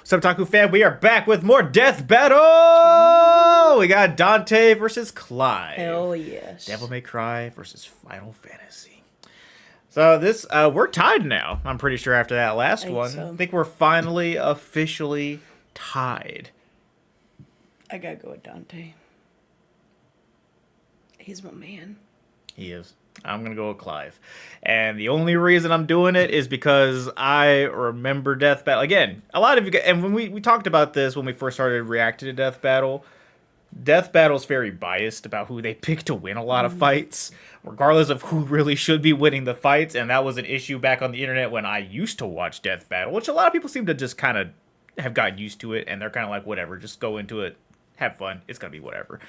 What's up, Otaku fan? We are back with more Death Battle! We got Dante versus Clive. Hell yes. Devil May Cry versus Final Fantasy. So this, we're tied now. I'm pretty sure after that last one. So. I think we're finally officially tied. I gotta go with Dante. He's my man. He is. I'm going to go with Clive. And the only reason I'm doing it is because I remember Death Battle. Again, a lot of you guys, and when we talked about this when we first started reacting to Death Battle's very biased about who they pick to win a lot of fights, regardless of who really should be winning the fights. And that was an issue back on the internet when I used to watch Death Battle, which a lot of people seem to just kind of have gotten used to it. And they're kind of like, whatever, just go into it, have fun. It's going to be whatever.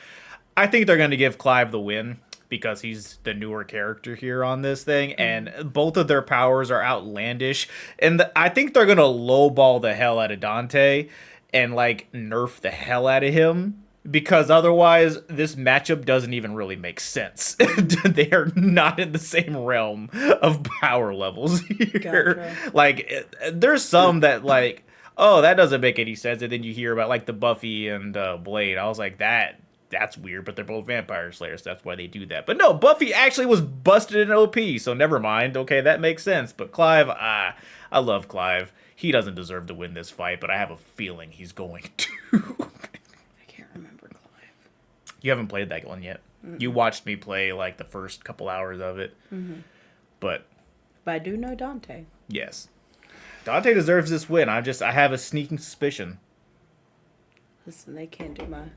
I think they're going to give Clive the win, because he's the newer character here on this thing, and both of their powers are outlandish, and I think they're gonna lowball the hell out of Dante and like nerf the hell out of him, because otherwise this matchup doesn't even really make sense. They are not in the same realm of power levels here. Gotcha. Like there's some that like, oh, that doesn't make any sense, and then you hear about like the Buffy and Blade. I was like, that's weird, but they're both vampire slayers. So that's why they do that. But no, Buffy actually was busted in OP, so never mind. Okay, that makes sense. But Clive, I love Clive. He doesn't deserve to win this fight, but I have a feeling he's going to. I can't remember Clive. You haven't played that one yet. You watched me play like the first couple hours of it. But I do know Dante. yes, Dante deserves this win. I have a sneaking suspicion. Listen, they can't do my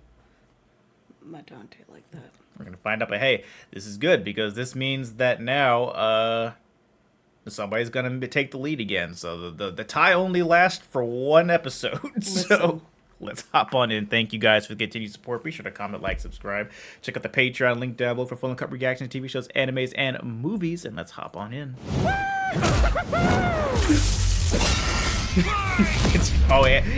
Dante like that. We're going to find out, but hey, this is good because this means that now somebody's going to take the lead again. So the tie only lasts for one episode. So let's hop on in. Thank you guys for the continued support. Be sure to comment, like, subscribe. Check out the Patreon link down below for full and cut reactions to TV shows, animes, and movies. And let's hop on in.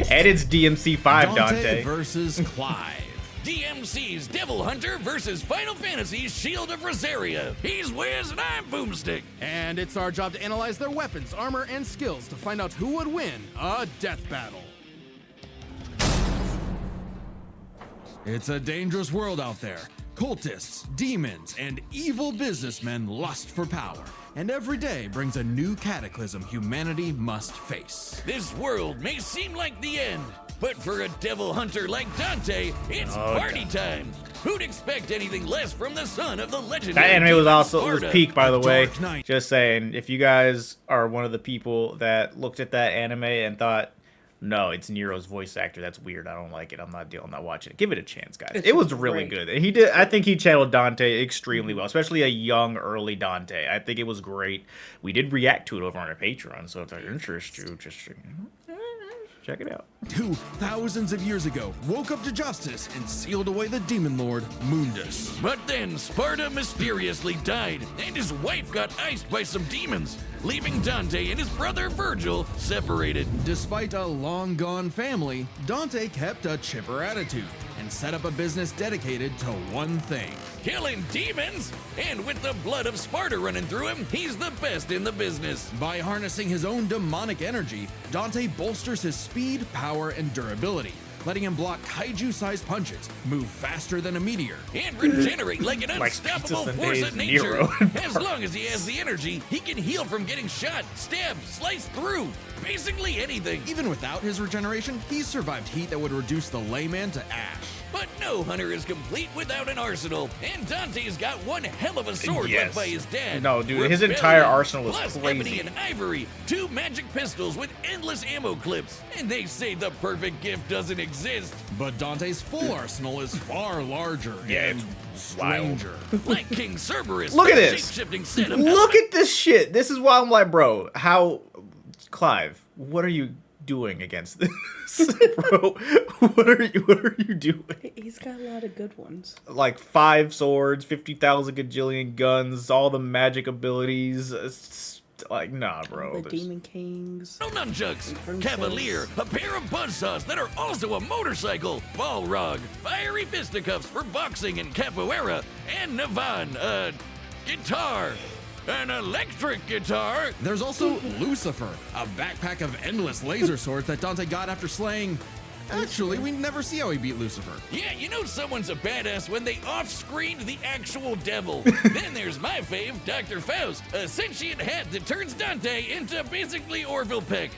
And it's DMC5, Dante versus Clive. DMC's Devil Hunter versus Final Fantasy's Shield of Rosaria. He's Wiz and I'm Boomstick. And it's our job to analyze their weapons, armor, and skills to find out who would win a death battle. It's a dangerous world out there. Cultists, demons, and evil businessmen lust for power. And every day brings a new cataclysm humanity must face. This world may seem like the end, but for a devil hunter like Dante, it's party time. Who'd expect anything less from the son of the legendary? That anime was also Sparta? peak, by the way. Dark Knight. Just saying, if you guys are one of the people that looked at that anime and thought, no, it's Nero's voice actor, that's weird, I don't like it, I'm not watching it. Give it a chance, guys. It was really good. He did. I think he channeled Dante extremely well, especially a young, early Dante. I think it was great. We did react to it over on our Patreon, so if that interests you, just check it out. Who, thousands of years ago, woke up to justice and sealed away the demon lord, Mundus. But then Sparta mysteriously died, and his wife got iced by some demons, leaving Dante and his brother Virgil separated. Despite a long-gone family, Dante kept a chipper attitude and set up a business dedicated to one thing. Killing demons? And with the blood of Sparta running through him, he's the best in the business. By harnessing his own demonic energy, Dante bolsters his speed, power, and durability, letting him block kaiju-sized punches, move faster than a meteor, And regenerate like an Like unstoppable Pizza force Sunday's of nature. Nero. As long as he has the energy, he can heal from getting shot, stabbed, sliced through. Basically anything. Even without his regeneration, he's survived heat that would reduce the layman to ash. But no hunter is complete without an arsenal, and Dante's got one hell of a sword Yes. left by his dad. No, dude, his Rebellion, entire arsenal is plus crazy. ebony and ivory, 2 magic pistols with endless ammo clips, and they say the perfect gift doesn't exist. But Dante's full arsenal is far larger Yeah, and it's wild. stranger. Like King Cerberus, Look at the this. shape-shifting set of Look at this shit. This is why I'm like, bro, Clive, what are you doing against this? Bro, what are you doing? He's got a lot of good ones. Like 5 swords, 50,000 gajillion guns, all the magic abilities. It's like, nah, bro. The Demon Kings. No nunchucks, Princess. Cavalier, a pair of buzzsaws that are also a motorcycle, Balrog, fiery fisticuffs for boxing and capoeira, and Navan, guitar. an electric guitar. There's also Lucifer, a backpack of endless laser swords that Dante got after slaying... Actually, we never see how he beat Lucifer. Yeah, you know someone's a badass when they off-screened the actual devil. Then there's my fave, Dr. Faust, a sentient hat that turns Dante into basically Orville Peck.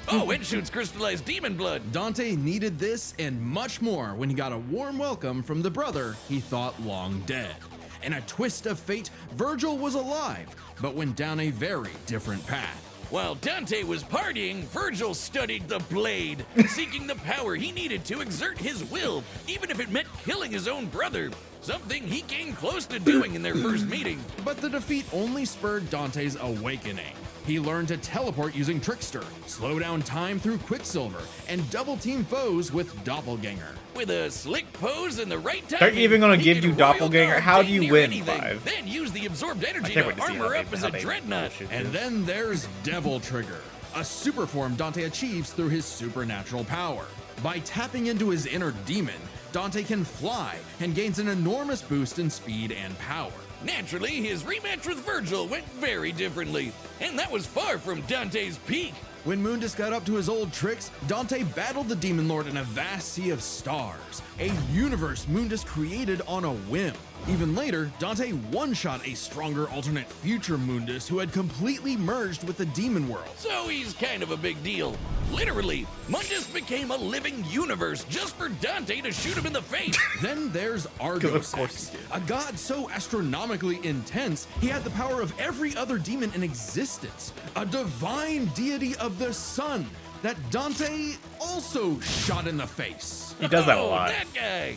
Oh, and shoots crystallized demon blood. Dante needed this and much more when he got a warm welcome from the brother he thought long dead. In a twist of fate, Virgil was alive, but went down a very different path. While Dante was partying, Virgil studied the blade, seeking the power he needed to exert his will, even if it meant killing his own brother. Something he came close to doing in their first meeting. But the defeat only spurred Dante's awakening. He learned to teleport using Trickster, slow down time through Quicksilver, and double-team foes with Doppelganger. With a slick pose and the right time, They're even gonna he give could you royal Doppelganger. guard How do dang you near win, anything, Clive? Then use the absorbed energy can't to wait to see armor how up they- as how a they dreadnought. bullshit. And then there's Devil Trigger, a super form Dante achieves through his supernatural power. By tapping into his inner demon, Dante can fly and gains an enormous boost in speed and power. Naturally, his rematch with Virgil went very differently, and that was far from Dante's peak. When Mundus got up to his old tricks, Dante battled the Demon Lord in a vast sea of stars, a universe Mundus created on a whim. Even later, Dante one-shot a stronger alternate future Mundus who had completely merged with the demon world. So he's kind of a big deal. Literally, Mundus became a living universe just for Dante to shoot him in the face. Then there's Because of course Argosax, he did. a god so astronomically intense, he had the power of every other demon in existence, a divine deity of the sun that Dante also shot in the face. He does that a Oh, lot. that guy.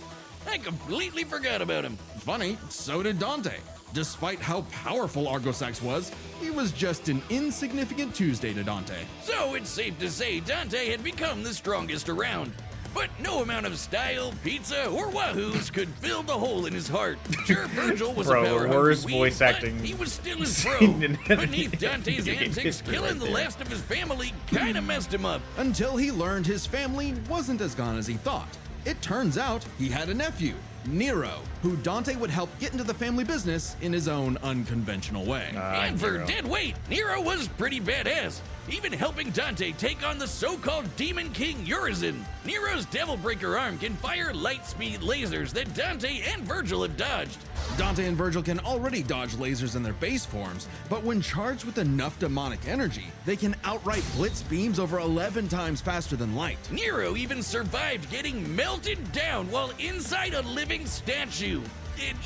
I completely forgot about him. Funny, so did Dante. Despite how powerful Argosax was, he was just an insignificant Tuesday to Dante. So it's safe to say Dante had become the strongest around. But no amount of style, pizza, or wahoos could fill the hole in his heart. Sure, Virgil was Bro, a power worst voice but acting he was still his scene bro. in any Beneath Dante's video game antics, history killing right the there. last of his family kinda messed him up. Until he learned his family wasn't as gone as he thought. It turns out he had a nephew, Nero, who Dante would help get into the family business in his own unconventional way. And for Nero. dead weight, Nero was pretty badass, even helping Dante take on the so-called Demon King Urizen. Nero's Devil Breaker arm can fire light-speed lasers that Dante and Virgil have dodged. Dante and Virgil can already dodge lasers in their base forms, but when charged with enough demonic energy, they can outright blitz beams over 11 times faster than light. Nero even survived getting melted down while inside a living statue.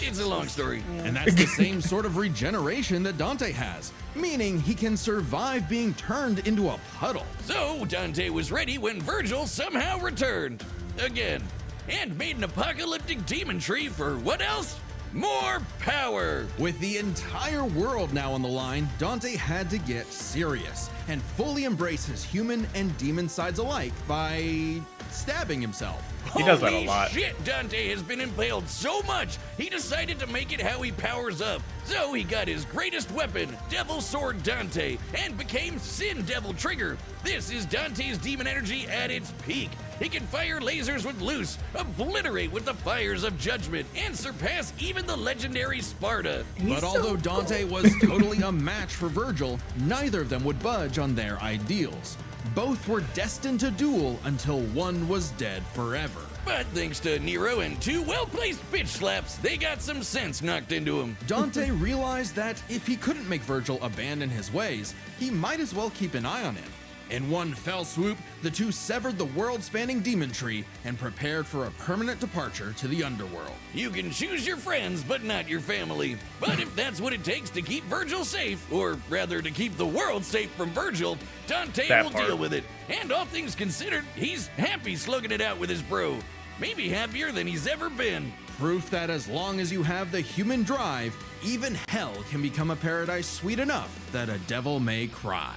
It's a long story. And that's the same sort of regeneration that Dante has, meaning he can survive being turned into a puddle. So Dante was ready when Virgil somehow returned. Again. And made an apocalyptic demon tree for what else? More power! With the entire world now on the line, Dante had to get serious and fully embrace his human and demon sides alike by stabbing himself. He does that a Holy lot. Shit, Dante has been impaled so much, he decided to make it how he powers up. So he got his greatest weapon, Devil Sword Dante, and became Sin Devil Trigger. This is Dante's demon energy at its peak. He can fire lasers with Loose, obliterate with the fires of Judgment, and surpass even the legendary Sparta. But although Dante was totally a match for Virgil, neither of them would budge on their ideals. Both were destined to duel until one was dead forever. But thanks to Nero and two well-placed bitch slaps, they got some sense knocked into him. Dante realized that if he couldn't make Virgil abandon his ways, he might as well keep an eye on him. In one fell swoop, the two severed the world-spanning demon tree and prepared for a permanent departure to the underworld. You can choose your friends, but not your family. But if that's what it takes to keep Virgil safe, or rather to keep the world safe from Virgil, Dante That will part. deal with it. And all things considered, he's happy slugging it out with his bro. Maybe happier than he's ever been. Proof that as long as you have the human drive, even hell can become a paradise sweet enough that a devil may cry.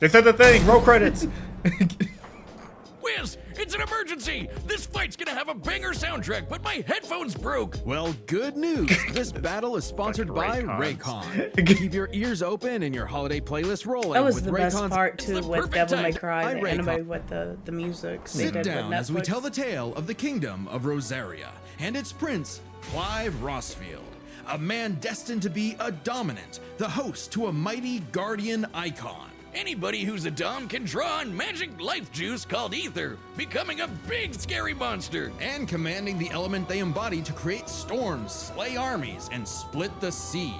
They said the thing. Roll credits. Whiz, it's an emergency! This fight's gonna have a banger soundtrack, but my headphones broke! Well, good news. This battle is sponsored by Fucking Raycon. Keep your ears open and your holiday playlist rolling. That was with the best Raycon's part too, the with perfect Devil time. May Cry, I the Raycon. anime with the music. they Sit did with down as we Netflix. tell the tale of the kingdom of Rosaria and its prince, Clive Rossfield, a man destined to be a dominant, the host to a mighty guardian icon. Anybody who's a Dom can draw on magic life juice called ether, becoming a big scary monster. And commanding the element they embody to create storms, slay armies, and split the sea.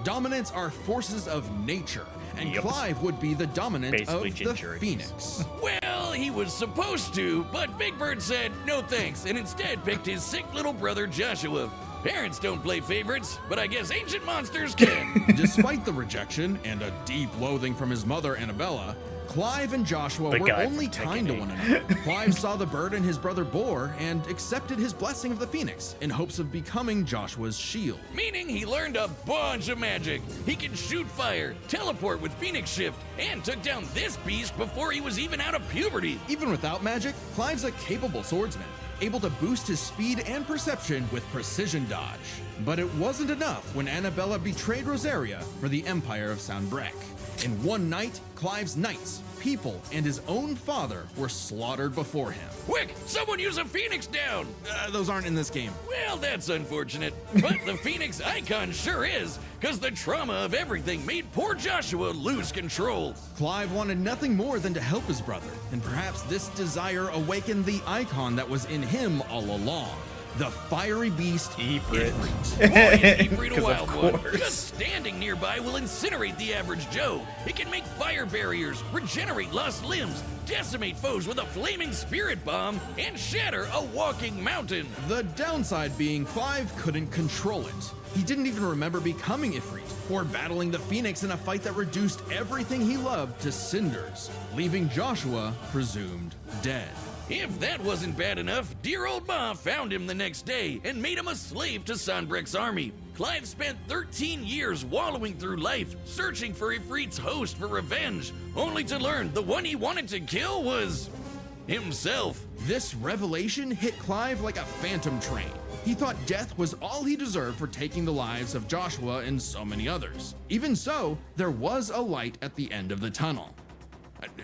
Dominants are forces of nature, and Yep. Clive would be the dominant Basically of the ginger. Phoenix. Well, he was supposed to, but Big Bird said no thanks and instead picked his sick little brother Joshua. Parents don't play favorites, but I guess ancient monsters can. Despite the rejection and a deep loathing from his mother Annabella, Clive and Joshua The were guy only from kind to Tekken one another. Clive saw the burden his brother bore and accepted his blessing of the Phoenix in hopes of becoming Joshua's shield. Meaning he learned a bunch of magic. He can shoot fire, teleport with Phoenix Shift, and took down this beast before he was even out of puberty. Even without magic, Clive's a capable swordsman, able to boost his speed and perception with precision dodge. But it wasn't enough when Annabella betrayed Rosaria for the Empire of Sanbreque. In one night, Clive's knights, people, and his own father were slaughtered before him. Quick, someone use a Phoenix down! Those aren't in this game. Well, that's unfortunate. But the Phoenix icon sure is, because the trauma of everything made poor Joshua lose control. Clive wanted nothing more than to help his brother, and perhaps this desire awakened the icon that was in him all along. The fiery beast, Ifrit. Boy, is Ifrit a 'Cause wild of one. course. Just standing nearby will incinerate the average Joe. It can make fire barriers, regenerate lost limbs, decimate foes with a flaming spirit bomb, and shatter a walking mountain. The downside being Clive couldn't control it. He didn't even remember becoming Ifrit or battling the Phoenix in a fight that reduced everything he loved to cinders, leaving Joshua presumed dead. If that wasn't bad enough, dear old Ma found him the next day and made him a slave to Sanbreque's army. Clive spent 13 years wallowing through life, searching for Ifrit's host for revenge, only to learn the one he wanted to kill was himself. This revelation hit Clive like a phantom train. He thought death was all he deserved for taking the lives of Joshua and so many others. Even so, there was a light at the end of the tunnel.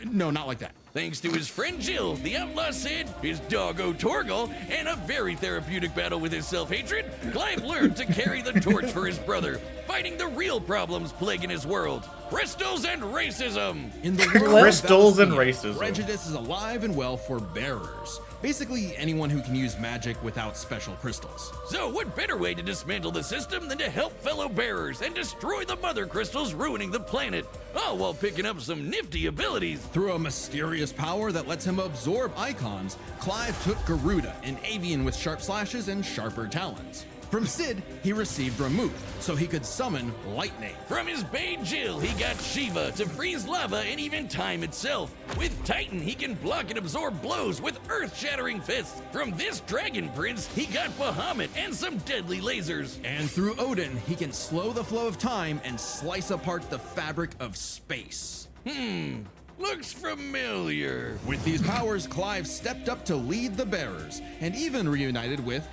No, not like that. Thanks to his friend Jill, the outlaw Sid, his doggo Torgal, and a very therapeutic battle with his self-hatred, Clive learned to carry the torch for his brother, fighting the real problems plaguing his world: crystals and racism. In the world of Crystals and Valestia, racism. prejudice is alive and well for bearers. Basically, anyone who can use magic without special crystals. So what better way to dismantle the system than to help fellow bearers and destroy the mother crystals ruining the planet, all while picking up some nifty abilities. Through a mysterious power that lets him absorb icons, Clive took Garuda, an avian with sharp slashes and sharper talons. From Sid, he received Ramuth, so he could summon lightning. From his bae Jill, he got Shiva to freeze lava and even time itself. With Titan, he can block and absorb blows with earth-shattering fists. From this dragon prince, he got Bahamut and some deadly lasers. And through Odin, he can slow the flow of time and slice apart the fabric of space. Looks familiar. With these powers, Clive stepped up to lead the bearers, and even reunited with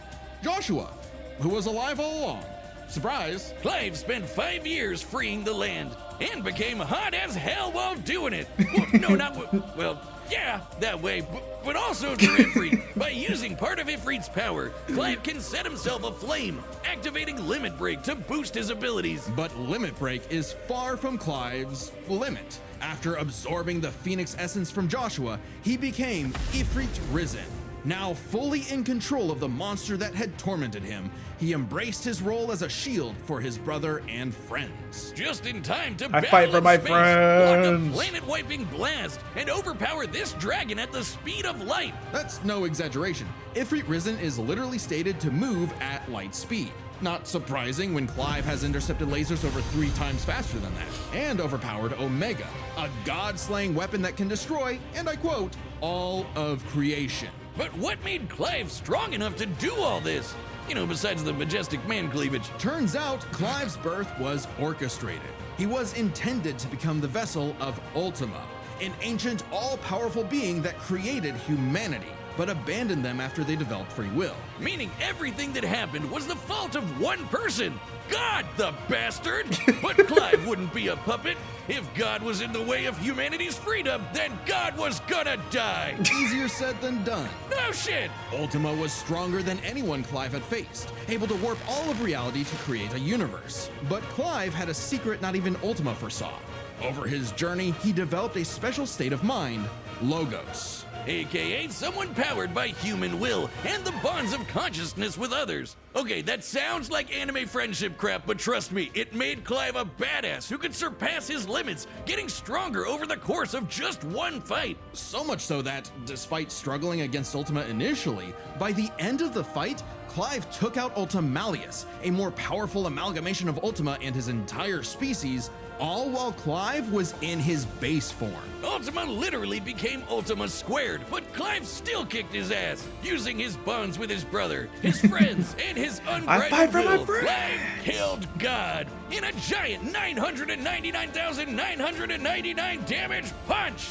Joshua, who was alive all along. Surprise! Clive spent 5 years freeing the land and became hot as hell while doing it. Well, no, not well, yeah, that way, but also through Ifrit. By using part of Ifrit's power, Clive can set himself aflame, activating Limit Break to boost his abilities. But Limit Break is far from Clive's limit. After absorbing the Phoenix essence from Joshua, he became Ifrit Risen. Now fully in control of the monster that had tormented him, he embraced his role as a shield for his brother and friends. Just in time to I battle fight for in my space, block a friends. planet-wiping blast, and overpower this dragon at the speed of light. That's no exaggeration. Ifrit Risen is literally stated to move at light speed. Not surprising when Clive has intercepted lasers over 3 times faster than that, and overpowered Omega, a god-slaying weapon that can destroy, and I quote, all of creation. But what made Clive strong enough to do all this? You know, besides the majestic man cleavage. Turns out, Clive's birth was orchestrated. He was intended to become the vessel of Ultima, an ancient, all-powerful being that created humanity, but abandoned them after they developed free will. Meaning everything that happened was the fault of one person. God, the bastard! But Clive wouldn't be a puppet. If God was in the way of humanity's freedom, then God was gonna die. Easier said than done. No shit. Ultima was stronger than anyone Clive had faced, able to warp all of reality to create a universe. But Clive had a secret not even Ultima foresaw. Over his journey, he developed a special state of mind, Logos. AKA someone powered by human will and the bonds of consciousness with others. Okay, that sounds like anime friendship crap, but trust me, it made Clive a badass who could surpass his limits, getting stronger over the course of just one fight. So much so that, despite struggling against Ultima initially, by the end of the fight, Clive took out Ultimalius, a more powerful amalgamation of Ultima and his entire species, all while Clive was in his base form. Ultima literally became Ultima squared, but Clive still kicked his ass, using his bonds with his brother, his friends, and his I fight unbridled for my will. friend. Clive killed God in a giant 999,999 damage punch.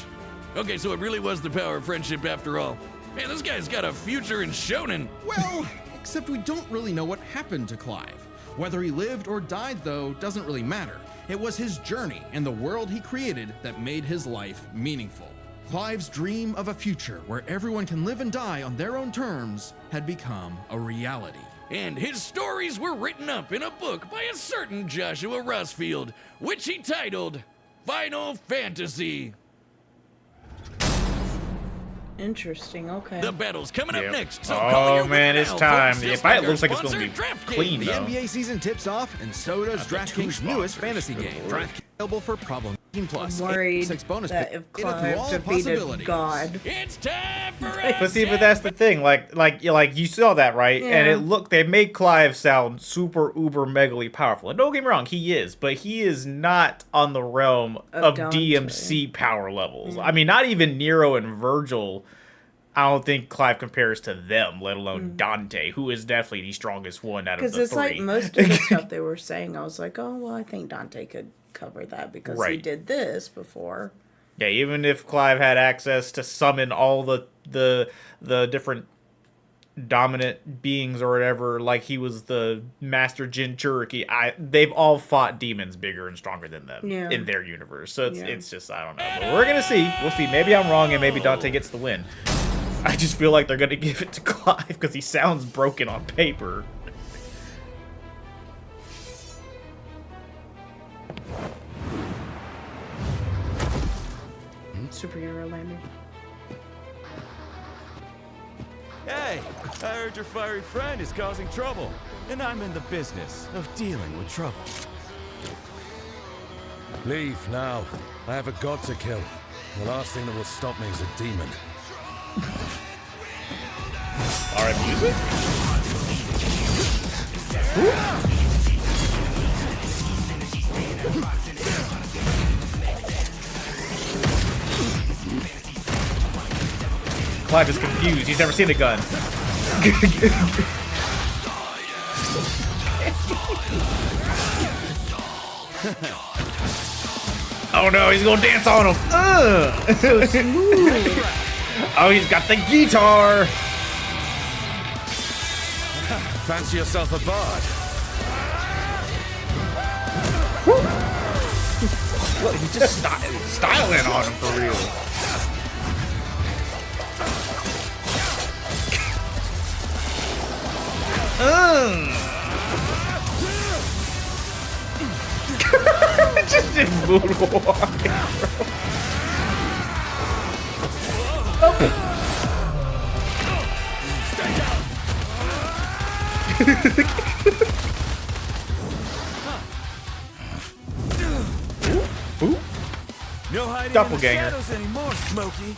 Okay, so it really was the power of friendship after all. Man, this guy's got a future in shonen. Well, except we don't really know what happened to Clive. Whether he lived or died, though, doesn't really matter. It was his journey and the world he created that made his life meaningful. Clive's dream of a future where everyone can live and die on their own terms had become a reality. And his stories were written up in a book by a certain Joshua Rossfield, which he titled Final Fantasy. Interesting. Okay. The battle's coming up Yep. next, so call your Oh man, winner it's now, time. folks. The Just fight our looks like it's gonna sponsor, be DraftKings. clean The though. NBA season tips off, and so does DraftKings' newest fantasy game. DraftKings available for problem plus. I'm worried 6 bonus that pick. if In it through Clive all defeated possibilities. God, It's time for But see, but that's the thing. Like you saw that, right? And Yeah. they made Clive sound super uber megally powerful. And don't get me wrong, he is, but he is not on the realm of Dante. DMC power levels. I mean, not even Nero and Virgil. I don't think Clive compares to them, let alone Dante, who is definitely the strongest one out of because the it's three. like most of the stuff they were saying, I was like, oh well, I think Dante could cover that because he Right. did this before. Yeah, even if Clive had access to summon all the different dominant beings or whatever, like he was the Master Jinchuriki, they've all fought demons bigger and stronger than them Yeah. in their universe. So Yeah. it's just, I don't know. But we're gonna see. We'll see. Maybe I'm wrong and maybe Dante gets the win. I just feel like they're gonna give it to Clive because he sounds broken on paper. Superhero landing. Hey, I heard your fiery friend is causing trouble, and I'm in the business of dealing with trouble. Leave now. I have a god to kill. The last thing that will stop me is a demon. Alright, music? Clive is confused. He's never seen a gun. Oh no, he's gonna dance on him. Oh, he's got the guitar. Fancy yourself a bard? Look, he's just styling on him for real. Just in moonwalking, bro. No hiding in the Doppelganger. shadows anymore, Smokey.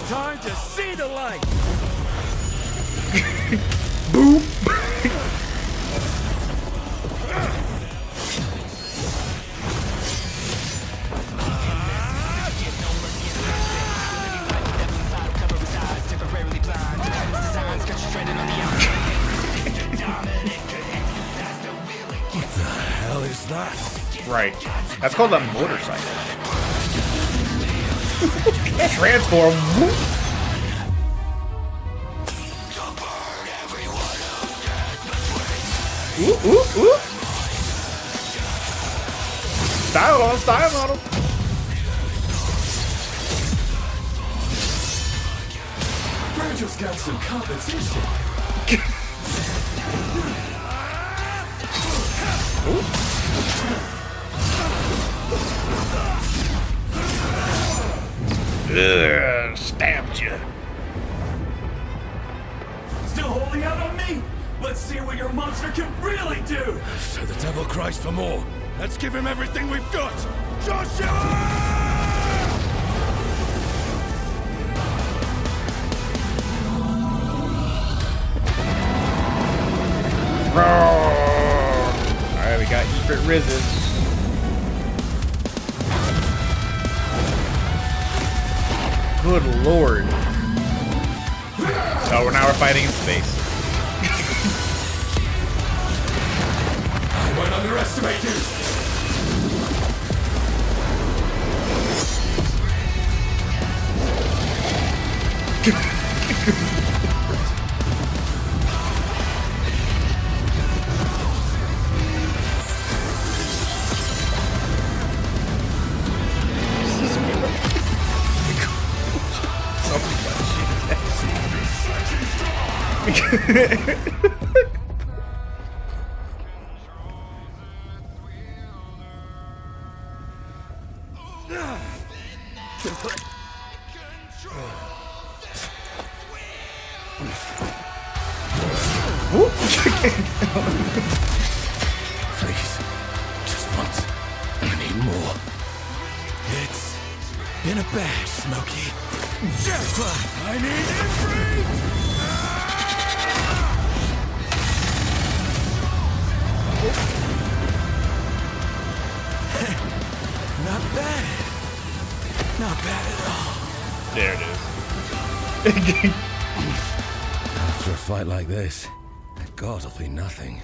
Time to see the light. Hell is that? Right. That's called a motorcycle. Transform. Whoop. Ooh, ooh, ooh. Style on him, style on him. Virgil's got some competition. Ugh, stabbed you. Still holding out on me? Let's see what your monster can really do! So the devil cries for more. Let's give him everything we've got! Joshua! Alright, we got Ifrit Risen. Good lord. So now we're fighting in space. I won't underestimate you! Please, just once. I need more. It's been a bash, Smokey. Jackpot! I need Ifrit! Not bad. Not bad at all. There it is. After a fight like this, a god will be nothing.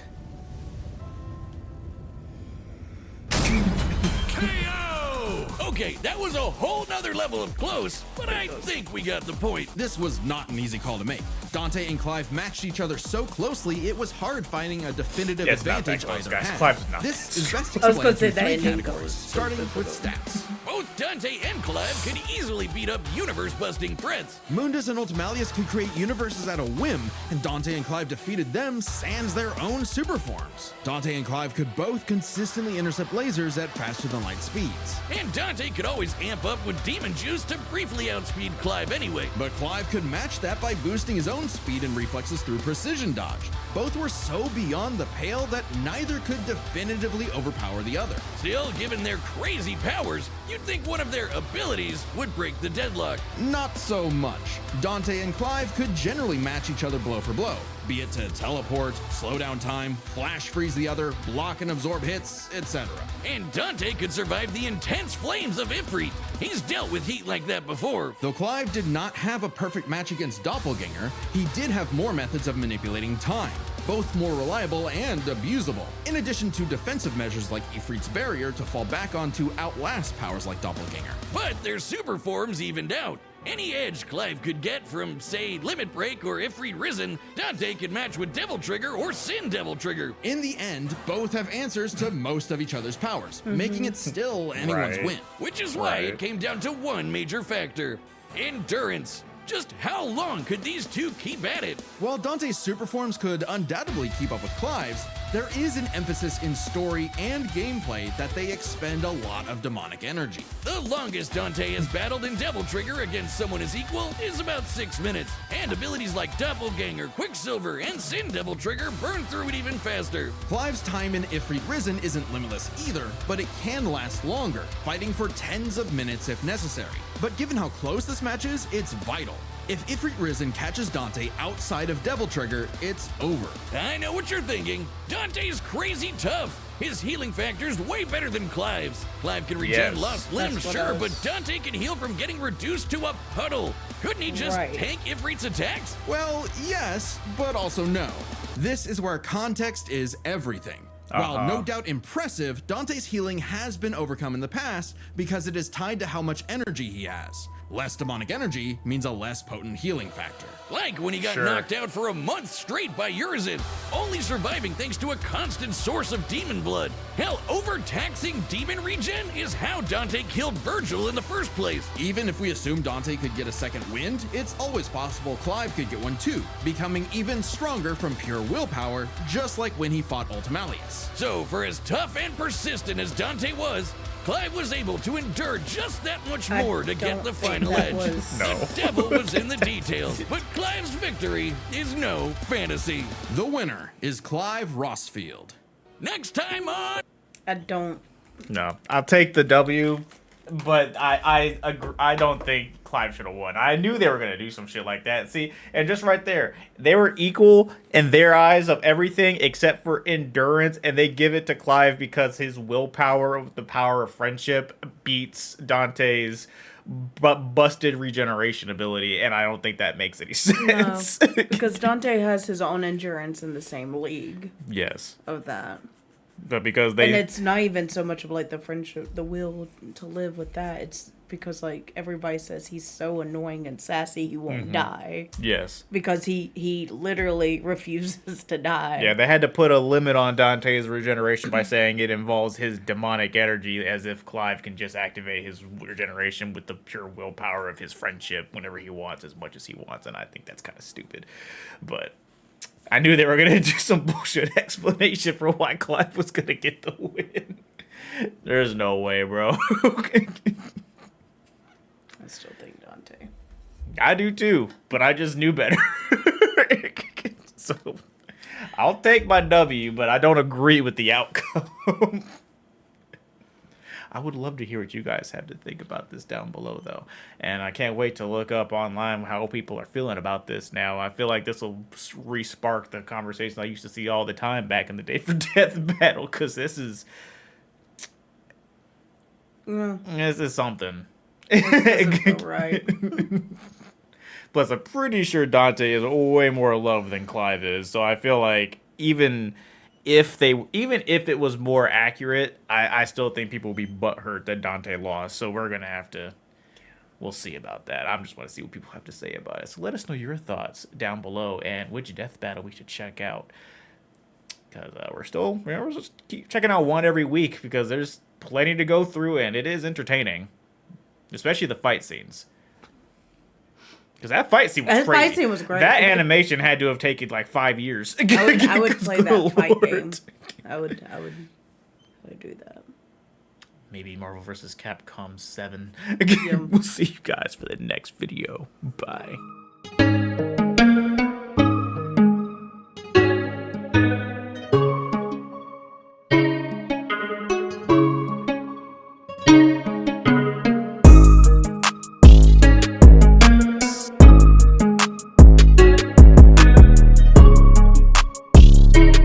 Okay, that was a whole nother level of close, but I think we got the point. This was not an easy call to make. Dante and Clive matched each other so closely, it was hard finding a definitive Yeah, it's not that advantage close, either guys. had. Clive's not This is best I was explained gonna say through that three ending categories, goes. starting with stats. Both Dante and Clive could easily beat up universe-busting threats. Mundus and Ultimalius could create universes at a whim, and Dante and Clive defeated them sans their own super forms. Dante and Clive could both consistently intercept lasers at faster-than-light speeds. And Dante could always amp up with demon juice to briefly outspeed Clive anyway. But Clive could match that by boosting his own speed and reflexes through precision dodge. Both were so beyond the pale that neither could definitively overpower the other. Still, given their crazy powers, you'd think one of their abilities would break the deadlock. Not so much. Dante and Clive could generally match each other blow for blow, be it to teleport, slow down time, flash freeze the other, block and absorb hits, etc. And Dante could survive the intense flames of Ifrit. He's dealt with heat like that before. Though Clive did not have a perfect match against Doppelganger, he did have more methods of manipulating time, both more reliable and abusable, in addition to defensive measures like Ifrit's barrier to fall back on to outlast powers like Doppelganger. But their super forms evened out. Any edge Clive could get from, say, Limit Break or Ifrit Risen, Dante could match with Devil Trigger or Sin Devil Trigger. In the end, both have answers to most of each other's powers, making it still anyone's Right. win. Which is why Right. it came down to one major factor: endurance. Just how long could these two keep at it? While Dante's super forms could undoubtedly keep up with Clive's, there is an emphasis in story and gameplay that they expend a lot of demonic energy. The longest Dante has battled in Devil Trigger against someone his equal is about 6 minutes, and abilities like Doppelganger, Quicksilver, and Sin Devil Trigger burn through it even faster. Clive's time in Ifrit Risen isn't limitless either, but it can last longer, fighting for tens of minutes if necessary. But given how close this match is, it's vital. If Ifrit Risen catches Dante outside of Devil Trigger, it's over. I know what you're thinking. Dante's crazy tough. His healing factor's way better than Clive's. Clive can regen Yes. lost limbs, That's what sure, I was- but Dante can heal from getting reduced to a puddle. Couldn't he just Right. tank Ifrit's attacks? Well, yes, but also no. This is where context is everything. While no doubt impressive, Dante's healing has been overcome in the past because it is tied to how much energy he has. Less demonic energy means a less potent healing factor. Like when he got knocked out for a month straight by Urizen, only surviving thanks to a constant source of demon blood. Hell, overtaxing demon regen is how Dante killed Virgil in the first place. Even if we assume Dante could get a second wind, it's always possible Clive could get one too, becoming even stronger from pure willpower, just like when he fought Ultimalius. So, for as tough and persistent as Dante was, Clive was able to endure just that much more to get the final edge. The devil was in the details, but Clive's victory is no fantasy. The winner is Clive Rossfield. Next time on... I don't. No, I'll take the W, but I agree, I don't think Clive should have won. I knew they were gonna do some shit like that. See, and just right there, they were equal in their eyes of everything except for endurance, and they give it to Clive because his willpower, the power of friendship, beats Dante's busted regeneration ability, and I don't think that makes any sense. No, because Dante has his own endurance in the same league Yes, of that. but because they And it's not even so much of like the friendship, the will to live with that. It's because like everybody says he's so annoying and sassy he won't die. yes. Because he literally refuses to die. Yeah, they had to put a limit on Dante's regeneration by saying it involves his demonic energy, as if Clive can just activate his regeneration with the pure willpower of his friendship whenever he wants, as much as he wants, and I think that's kind of stupid. But I knew they were going to do some bullshit explanation for why Clive was going to get the win. There's no way, bro. I still think Dante. I do too, but I just knew better. So I'll take my W, but I don't agree with the outcome. I would love to hear what you guys have to think about this down below, though. And I can't wait to look up online how people are feeling about this now. I feel like this will re-spark the conversation I used to see all the time back in the day for Death Battle, because this is something. Right. Plus, I'm pretty sure Dante is way more love than Clive is. So I feel like even if it was more accurate, I still think people will be butthurt that Dante lost. So we're gonna have to. We'll see about that. I just want to see what people have to say about it. So let us know your thoughts down below and which death battle we should check out. Because we're just keep checking out one every week because there's plenty to go through and it is entertaining. Especially the fight scenes. Because that fight scene was That crazy. fight scene was great. That animation had to have taken like 5 years. I would play that fight Lord. game. I would do that. Maybe Marvel vs. Capcom 7. Yeah. We'll see you guys for the next video. Bye.